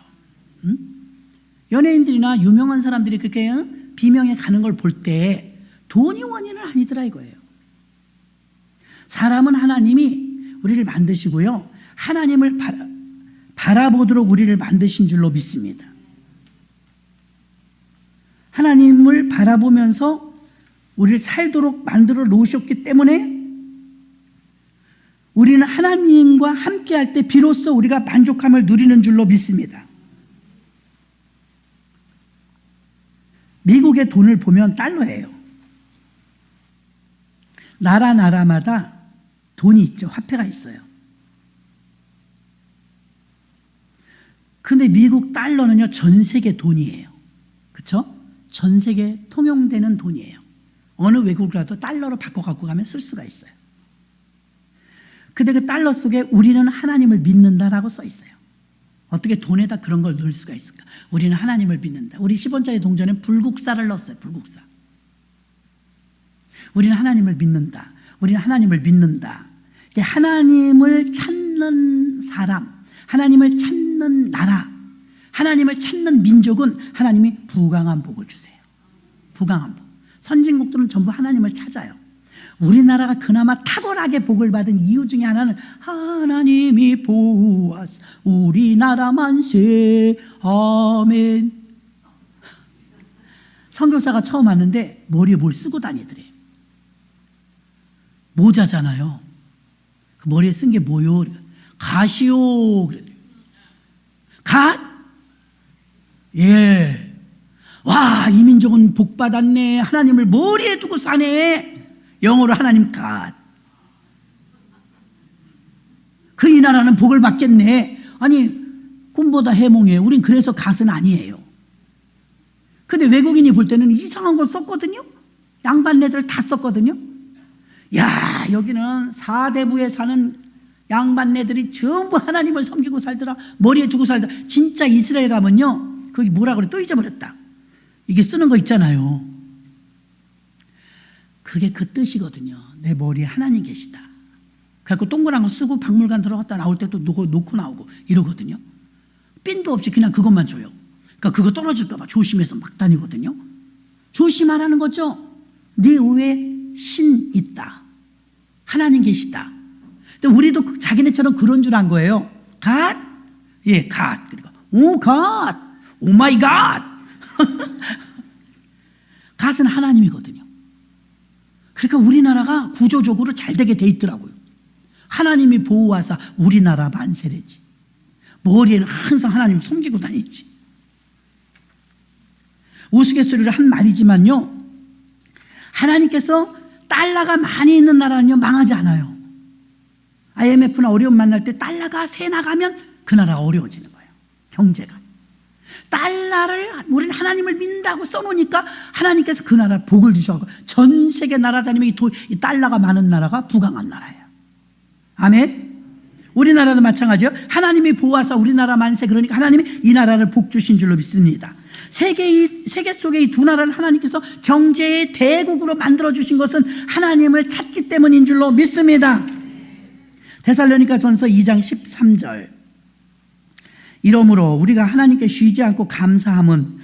연예인들이나 유명한 사람들이 그렇게 비명에 가는 걸 볼 때 돈이 원인은 아니더라 이거예요. 사람은 하나님이 우리를 만드시고요 하나님을 바라보도록 우리를 만드신 줄로 믿습니다. 하나님을 바라보면서 우리를 살도록 만들어 놓으셨기 때문에 우리는 하나님과 함께 할 때 비로소 우리가 만족함을 누리는 줄로 믿습니다. 미국의 돈을 보면 달러예요. 나라마다 돈이 있죠. 화폐가 있어요. 근데 미국 달러는요 전 세계 돈이에요. 그렇죠? 전 세계 통용되는 돈이에요. 어느 외국을 가도 달러로 바꿔 갖고 가면 쓸 수가 있어요. 근데 그 달러 속에 우리는 하나님을 믿는다라고 써 있어요. 어떻게 돈에다 그런 걸 넣을 수가 있을까? 우리는 하나님을 믿는다. 우리 10원짜리 동전에 불국사를 넣었어요. 불국사. 우리는 하나님을 믿는다. 우리는 하나님을 믿는다. 하나님을 찾는 사람, 하나님을 찾는 나라, 하나님을 찾는 민족은 하나님이 부강한 복을 주세요. 부강한 복. 선진국들은 전부 하나님을 찾아요. 우리나라가 그나마 탁월하게 복을 받은 이유 중에 하나는 하나님이 보호하사 우리나라 만세 아멘. 선교사가 처음 왔는데 머리에 뭘 쓰고 다니더래. 모자잖아요. 그 머리에 쓴 게 뭐요? 갓이요. 갓? 예. 와, 이 민족은 복 받았네. 하나님을 머리에 두고 사네. 영어로 하나님 갓. 그 이 나라는 복을 받겠네. 아니 꿈보다 해몽이에요. 우린 그래서 갓은 아니에요. 근데 외국인이 볼 때는 이상한 걸 썼거든요. 양반네들 다 썼거든요. 야, 여기는 사대부에 사는 양반네들이 전부 하나님을 섬기고 살더라. 머리에 두고 살더라. 진짜 이스라엘 가면요 거기 뭐라 그래 또 잊어버렸다. 이게 쓰는 거 있잖아요. 그게 그 뜻이거든요. 내 머리에 하나님 계시다. 그래서 동그란 거 쓰고 박물관 들어갔다 나올 때 또 놓고 나오고 이러거든요. 핀도 없이 그냥 그것만 줘요. 그러니까 그거 떨어질까 봐 조심해서 막 다니거든요. 조심하라는 거죠. 네 위에 신 있다. 하나님 계시다. 근데 우리도 자기네처럼 그런 줄 안 거예요. 갓? 예, 갓. 그리고 오 갓. 오 마이 갓. 갓은 하나님이거든요. 그러니까 우리나라가 구조적으로 잘 되게 돼 있더라고요. 하나님이 보호하사 우리나라 만세래지. 머리에는 항상 하나님 섬기고 다니지. 우스갯소리를 한 말이지만요, 하나님께서 달러가 많이 있는 나라는요 망하지 않아요. IMF나 어려움 만날 때 달러가 새 나가면 그 나라가 어려워지는 거예요. 경제가. 달러를 우리는 하나님을 믿는다고 써놓으니까 하나님께서 그 나라 복을 주셔서 전 세계 나라 다니면 이 달러가 많은 나라가 부강한 나라예요. 아멘. 우리나라도 마찬가지요. 하나님이 보호하사 우리나라 만세, 그러니까 하나님이 이 나라를 복 주신 줄로 믿습니다. 세계 속의 이 두 나라를 하나님께서 경제의 대국으로 만들어 주신 것은 하나님을 찾기 때문인 줄로 믿습니다. 데살로니가 전서 2장 13절. 이러므로 우리가 하나님께 쉬지 않고 감사함은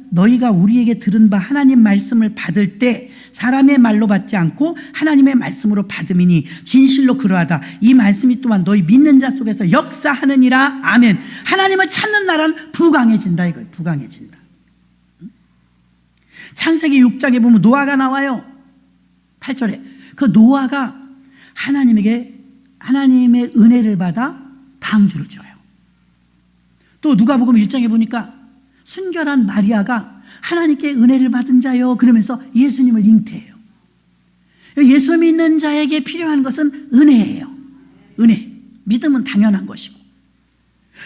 너희가 우리에게 들은 바 하나님 말씀을 받을 때 사람의 말로 받지 않고 하나님의 말씀으로 받음이니 진실로 그러하다. 이 말씀이 또한 너희 믿는 자 속에서 역사하느니라. 아멘. 하나님을 찾는 나라는 부강해진다 이거예요. 부강해진다. 창세기 6장에 보면 노아가 나와요. 8절에 그 노아가 하나님의 은혜를 받아 방주를 줘요. 또 누가복음 1장에 보니까 순결한 마리아가 하나님께 은혜를 받은 자요 그러면서 예수님을 잉태해요. 예수 믿는 자에게 필요한 것은 은혜예요. 은혜. 믿음은 당연한 것이고,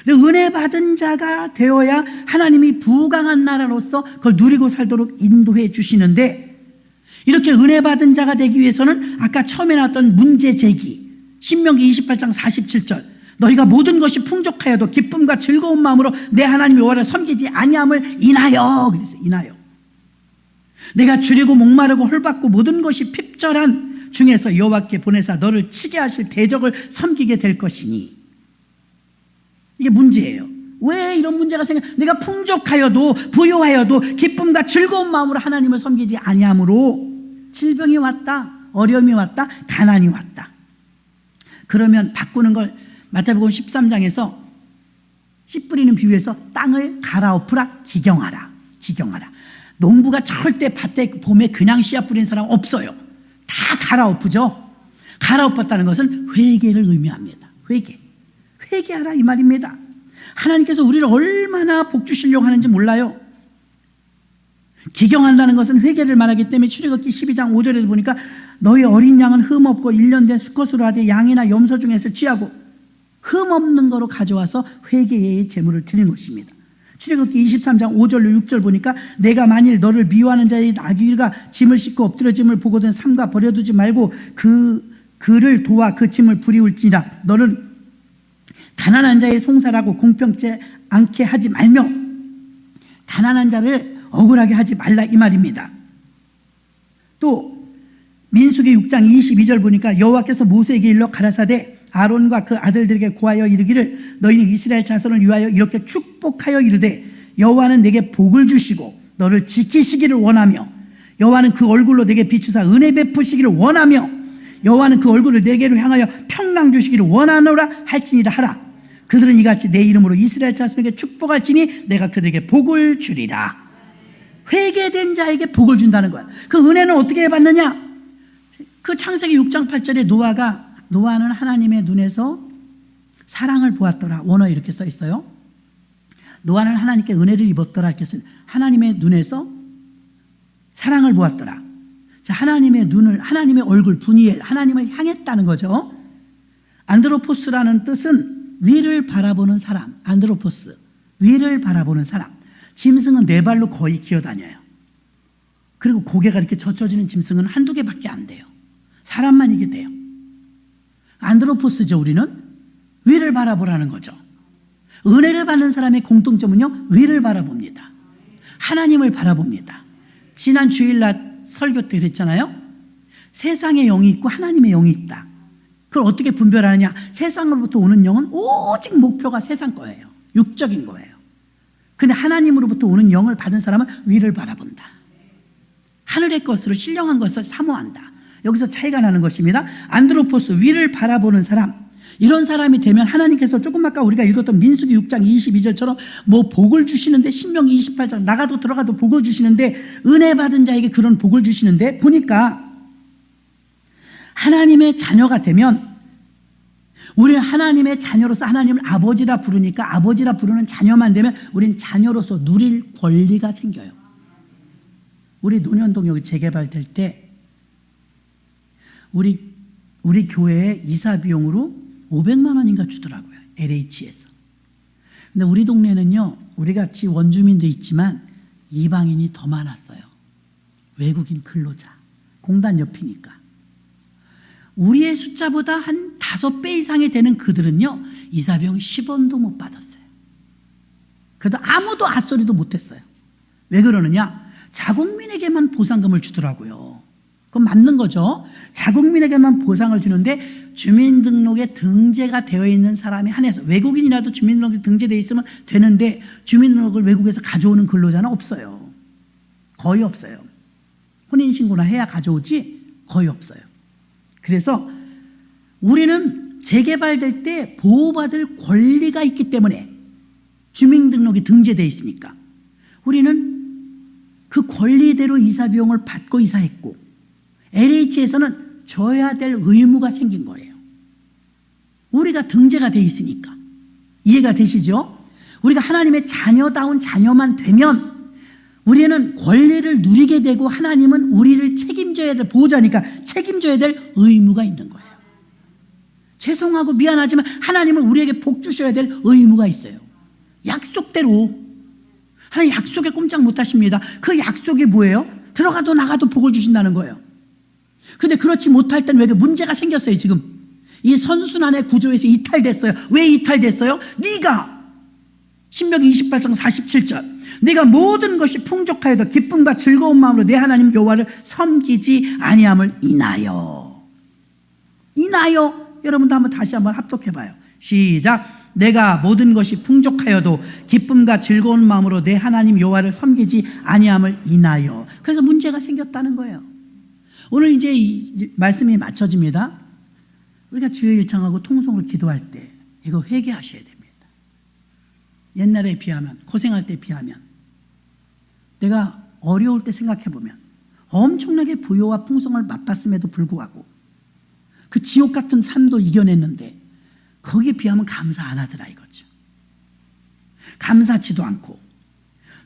은혜 받은 자가 되어야 하나님이 부강한 나라로서 그걸 누리고 살도록 인도해 주시는데, 이렇게 은혜 받은 자가 되기 위해서는 아까 처음에 나왔던 문제 제기, 신명기 28장 47절, 너희가 모든 것이 풍족하여도 기쁨과 즐거운 마음으로 내 하나님 여호와를 섬기지 아니함을 인하여. 그랬어요. 인하여. 내가 줄이고 목마르고 홀받고 모든 것이 핍절한 중에서 여호와께 보내사 너를 치게 하실 대적을 섬기게 될 것이니. 이게 문제예요. 왜 이런 문제가 내가 풍족하여도 부유하여도 기쁨과 즐거운 마음으로 하나님을 섬기지 아니함으로 질병이 왔다, 어려움이 왔다, 가난이 왔다. 그러면 바꾸는 걸 마태복음 13장에서 씨 뿌리는 비유에서 땅을 갈아엎으라, 기경하라. 농부가 절대 밭에 봄에 그냥 씨앗 뿌리는 사람 없어요. 다 갈아엎으죠. 갈아엎었다는 것은 회개를 의미합니다. 회개하라 이 말입니다. 하나님께서 우리를 얼마나 복 주시려고 하는지 몰라요. 기경한다는 것은 회개를 말하기 때문에 출애굽기 12장 5절에도 보니까 너희 어린 양은 흠 없고 1년 된 수컷으로 하되 양이나 염소 중에서 취하고 흠 없는 거로 가져와서 회개의 제물을 드리는 것입니다. 출애굽기 23장 5절로 6절 보니까 내가 만일 너를 미워하는 자의 나귀가 짐을 싣고 엎드려짐을 보거든 삼가 버려두지 말고 그를 도와 그 짐을 부리울지라. 너는 가난한 자의 송사라고 공평치 않게 하지 말며 가난한 자를 억울하게 하지 말라 이 말입니다. 또 민수기 6장 22절 보니까 여호와께서 모세에게 일러 가라사대 아론과 그 아들들에게 고하여 이르기를 너희는 이스라엘 자손을 위하여 이렇게 축복하여 이르되 여호와는 내게 복을 주시고 너를 지키시기를 원하며 여호와는 그 얼굴로 내게 비추사 은혜 베푸시기를 원하며 여호와는 그 얼굴을 내게로 향하여 평강 주시기를 원하노라 할지니라 하라. 그들은 이같이 내 이름으로 이스라엘 자손에게 축복할지니 내가 그들에게 복을 주리라. 회개된 자에게 복을 준다는 거야. 그 은혜는 어떻게 받느냐? 그 창세기 6장 8절에 노아는 하나님의 눈에서 사랑을 보았더라. 원어에 이렇게 써 있어요. 노아는 하나님께 은혜를 입었더라. 이렇게 써 있어요. 하나님의 눈에서 사랑을 보았더라. 자, 하나님의 얼굴, 분이엘, 하나님을 향했다는 거죠. 안드로포스라는 뜻은 위를 바라보는 사람. 안드로포스, 위를 바라보는 사람. 짐승은 네 발로 거의 기어다녀요. 그리고 고개가 이렇게 젖혀지는 짐승은 한두 개밖에 안 돼요. 사람만 이게 돼요. 안드로포스죠. 우리는 위를 바라보라는 거죠. 은혜를 받는 사람의 공통점은요, 위를 바라봅니다. 하나님을 바라봅니다. 지난 주일날 설교 때 그랬잖아요. 세상의 영이 있고 하나님의 영이 있다. 그걸 어떻게 분별하느냐? 세상으로부터 오는 영은 오직 목표가 세상 거예요. 육적인 거예요. 근데 하나님으로부터 오는 영을 받은 사람은 위를 바라본다. 하늘의 것으로 신령한 것을 사모한다. 여기서 차이가 나는 것입니다. 안드로포스, 위를 바라보는 사람. 이런 사람이 되면 하나님께서 조금 아까 우리가 읽었던 민수기 6장 22절처럼 뭐 복을 주시는데, 신명기 28장 나가도 들어가도 복을 주시는데, 은혜 받은 자에게 그런 복을 주시는데, 보니까 하나님의 자녀가 되면 우리는 하나님의 자녀로서 하나님을 아버지라 부르니까 아버지라 부르는 자녀만 되면 우리는 자녀로서 누릴 권리가 생겨요. 우리 논현동 여기 재개발될 때 우리 교회에 이사 비용으로 500만 원인가 주더라고요. LH에서. 근데 우리 동네는요, 우리 같이 원주민도 있지만 이방인이 더 많았어요. 외국인 근로자. 공단 옆이니까. 우리의 숫자보다 한 5배 이상이 되는 그들은요, 이사병 10원도 못 받았어요. 그래도 아무도 앗소리도 못했어요. 왜 그러느냐? 자국민에게만 보상금을 주더라고요. 그건 맞는 거죠. 자국민에게만 보상을 주는데 주민등록에 등재가 되어 있는 사람이 한해서, 외국인이라도 주민등록에 등재되어 있으면 되는데 주민등록을 외국에서 가져오는 근로자는 없어요. 거의 없어요. 혼인신고나 해야 가져오지 거의 없어요. 그래서 우리는 재개발될 때 보호받을 권리가 있기 때문에, 주민등록이 등재되어 있으니까 우리는 그 권리대로 이사비용을 받고 이사했고, LH에서는 줘야 될 의무가 생긴 거예요. 우리가 등재가 되어 있으니까. 이해가 되시죠? 우리가 하나님의 자녀다운 자녀만 되면 우리는 권리를 누리게 되고, 하나님은 우리를 책임져야 될 보호자니까 책임져야 될 의무가 있는 거예요. 죄송하고 미안하지만 하나님은 우리에게 복 주셔야 될 의무가 있어요. 약속대로. 하나님 약속에 꼼짝 못 하십니다. 그 약속이 뭐예요? 들어가도 나가도 복을 주신다는 거예요. 근데 그렇지 못할 때는 왜 문제가 생겼어요. 지금 이 선순환의 구조에서 이탈됐어요. 왜 이탈됐어요? 네가 신명기 28장 47절, 네가 모든 것이 풍족하여도 기쁨과 즐거운 마음으로 내 하나님 여호와를 섬기지 아니함을 인하여. 여러분도 한번 다시 한번 합독해봐요. 시작. 내가 모든 것이 풍족하여도 기쁨과 즐거운 마음으로 내 하나님 여호와를 섬기지 아니함을 인하여. 그래서 문제가 생겼다는 거예요. 오늘 이제 이 말씀이 맞춰집니다. 우리가 주의 일창하고 통성으로 기도할 때 이거 회개하셔야 됩니다. 옛날에 비하면, 고생할 때 비하면, 내가 어려울 때 생각해보면 엄청나게 부요와 풍성을 맛봤음에도 불구하고 그 지옥 같은 삶도 이겨냈는데 거기에 비하면 감사 안 하더라 이거죠. 감사치도 않고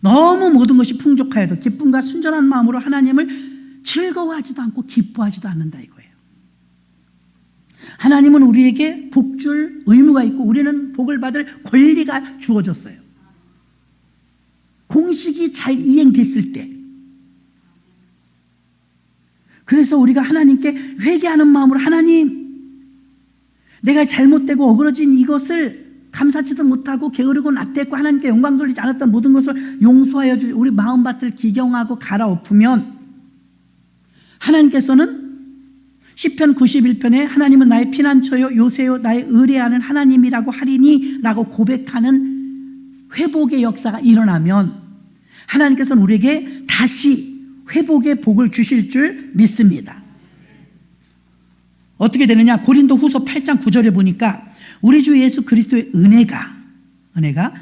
너무 모든 것이 풍족하여도 기쁨과 순전한 마음으로 하나님을 즐거워하지도 않고 기뻐하지도 않는다 이거예요. 하나님은 우리에게 복 줄 의무가 있고 우리는 복을 받을 권리가 주어졌어요. 공식이 잘 이행됐을 때. 그래서 우리가 하나님께 회개하는 마음으로, 하나님, 내가 잘못되고 어그러진 이것을 감사치도 못하고 게으르고 나태했고 하나님께 영광 돌리지 않았던 모든 것을 용서하여 주, 우리 마음밭을 기경하고 갈아엎으면 하나님께서는 시편 91편에 하나님은 나의 피난처요 요새요 나의 의뢰하는 하나님이라고 하리니 라고 고백하는 회복의 역사가 일어나면 하나님께서는 우리에게 다시 회복의 복을 주실 줄 믿습니다. 어떻게 되느냐? 고린도 후서 8장 9절에 보니까 우리 주 예수 그리스도의 은혜가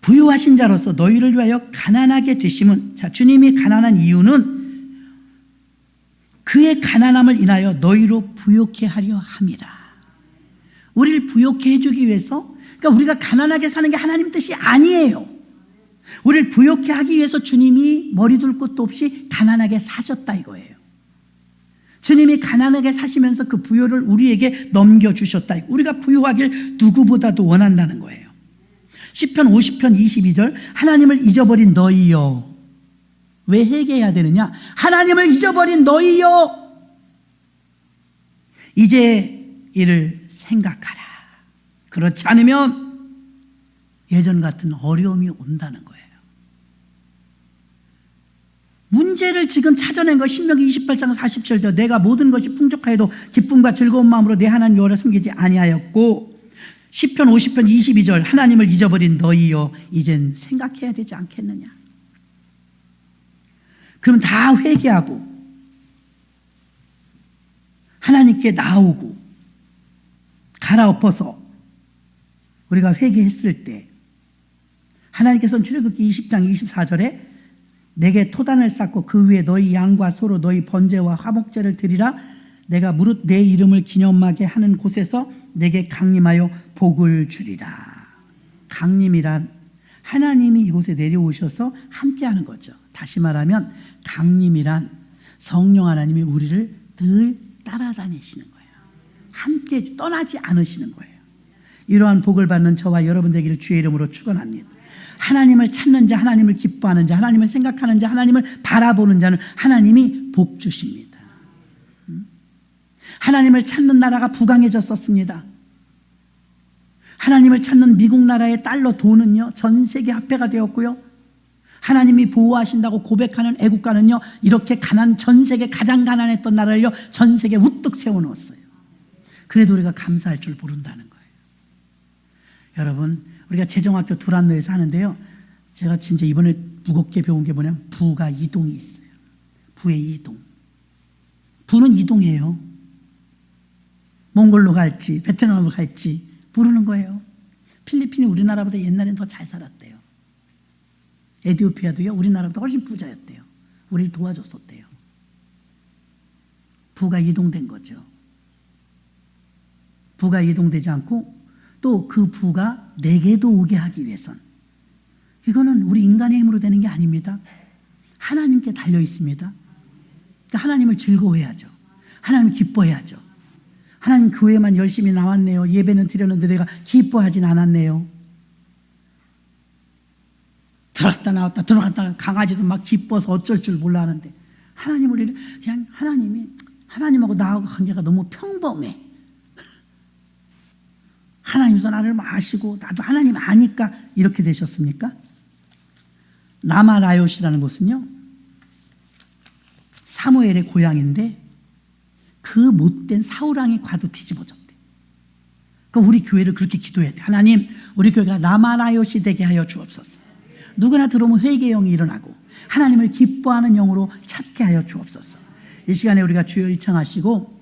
부유하신 자로서 너희를 위하여 가난하게 되심은, 자, 주님이 가난한 이유는 그의 가난함을 인하여 너희로 부욕해 하려 함이라. 우리를 부욕해 해주기 위해서, 그러니까 우리가 가난하게 사는 게 하나님 뜻이 아니에요. 우리를 부욕해 하기 위해서 주님이 머리 둘 곳도 없이 가난하게 사셨다 이거예요. 주님이 가난하게 사시면서 그 부요를 우리에게 넘겨주셨다. 우리가 부유하길 누구보다도 원한다는 거예요. 시편 50편 22절, 하나님을 잊어버린 너희여. 왜 회개해야 되느냐? 하나님을 잊어버린 너희여, 이제 이를 생각하라. 그렇지 않으면 예전 같은 어려움이 온다는 거예요. 문제를 지금 찾아낸 거 신명기 28장 47절, 내가 모든 것이 풍족하여도 기쁨과 즐거운 마음으로 내 하나님 여호와를 섬기지 아니하였고, 시편 50편 22절, 하나님을 잊어버린 너희여, 이젠 생각해야 되지 않겠느냐? 그럼 다 회개하고 하나님께 나오고 갈아엎어서 우리가 회개했을 때 하나님께서는 출애굽기 20장 24절에 내게 토단을 쌓고 그 위에 너희 양과 소로 너희 번제와 화목제를 드리라. 내가 무릇 내 이름을 기념하게 하는 곳에서 내게 강림하여 복을 주리라. 강림이란 하나님이 이곳에 내려오셔서 함께하는 거죠. 다시 말하면 강림이란 성령 하나님이 우리를 늘 따라다니시는 거예요. 함께 떠나지 않으시는 거예요. 이러한 복을 받는 저와 여러분 되기를 주의 이름으로 축원합니다. 하나님을 찾는 자, 하나님을 기뻐하는 자, 하나님을 생각하는 자, 하나님을 바라보는 자는 하나님이 복 주십니다. 하나님을 찾는 나라가 부강해졌었습니다. 하나님을 찾는 미국 나라의 달러 돈은요 전 세계 화폐가 되었고요, 하나님이 보호하신다고 고백하는 애국가는요 이렇게 전 세계 가장 가난했던 나라를요 전 세계에 우뚝 세워놓았어요. 그래도 우리가 감사할 줄 모른다는 거예요. 여러분, 우리가 재정학교 두란노에서 하는데요, 제가 진짜 이번에 무겁게 배운 게 뭐냐면 부가 이동이 있어요. 부의 이동. 부는 이동이에요. 몽골로 갈지 베트남으로 갈지 모르는 거예요. 필리핀이 우리나라보다 옛날엔 더 잘 살았대요. 에티오피아도요 우리나라보다 훨씬 부자였대요. 우리를 도와줬었대요. 부가 이동된 거죠. 부가 이동되지 않고 또 그 부가 내게도 오게 하기 위해선, 이거는 우리 인간의 힘으로 되는 게 아닙니다. 하나님께 달려 있습니다. 그러니까 하나님을 즐거워해야죠. 하나님 기뻐해야죠. 하나님 교회만 열심히 나왔네요, 예배는 드렸는데 내가 기뻐하진 않았네요. 들어갔다 나왔다 강아지도 막 기뻐서 어쩔 줄 몰라 하는데, 하나님을 그냥 하나님하고 나하고 관계가 너무 평범해. 하나님도 나를 아시고 나도 하나님 아니까 이렇게 되셨습니까? 라마라요시라는 곳은요 사무엘의 고향인데 그 못된 사울왕의 과도 뒤집어졌대. 그러니까 우리 교회를 그렇게 기도해야 돼. 하나님, 우리 교회가 라마라요시 되게 하여 주옵소서. 누구나 들어오면 회개의 영이 일어나고 하나님을 기뻐하는 영으로 찾게 하여 주옵소서. 이 시간에 우리가 주여 일창하시고